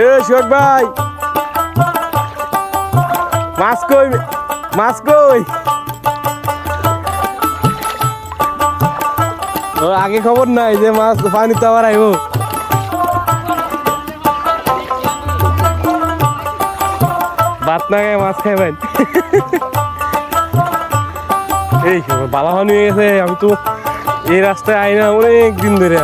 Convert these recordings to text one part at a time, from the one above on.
এ শোক ভাই, মাছ কই, মাছ কই? ও আগে খবর নাই যে মাছ পানি তো আবার আইব। ভাত না খাই মাছ খাইবেন? এই বালা পানি হয়ে গেছে, আমি তো এই রাস্তায় আই না অনেক দিন ধরে।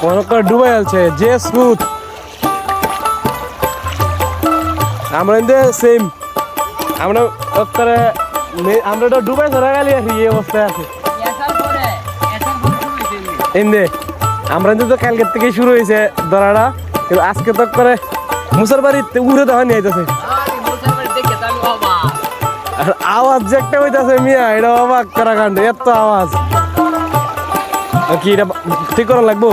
মনে কর ডুবাই আছে যে স্মুথ, আমরা সেম, আমরা আমরা তো ডুবাই ধরা গেলি আছি এই অবস্থায় আছে। এমনি আমরা তো কালকের থেকে শুরু হয়েছে ধরাটা, কিন্তু আজকে তো করে মুসার বাড়িতে উড়ে দেখা নিয়ে আইতেছে। আর আওয়াজ যে একটা হইতেছে মিয়া, এটা অবাক করা কাণ্ড, এত আওয়াজ। কি এটা ঠিক করা লাগবো?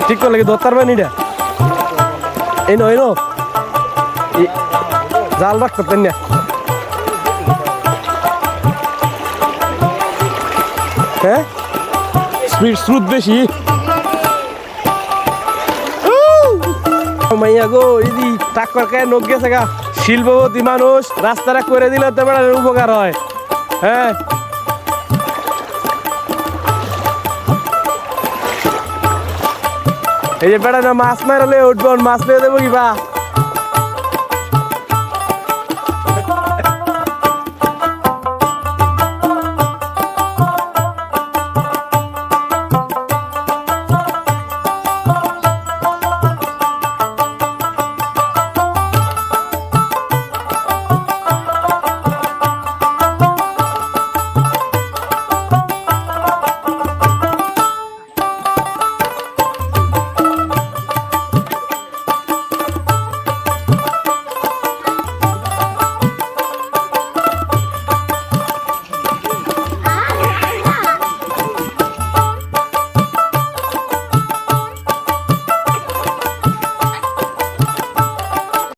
ঠিক করে লাগে ধরতে পারবেন এটা? এই নো জাল রাখতে পারেন না। হ্যাঁ স্পিড স্রোত বেশি। মাইয়া গো এই টাক্কর খায় নখ গেছে গা। শিল্পপতি মানুষ, রাস্তাটা করে দিলে তো বেড়ার উপকার হয়। হ্যাঁ এই যে বেড়া না মাছ মারলে উঠবো, মাছ নিয়ে দেবো কি বা?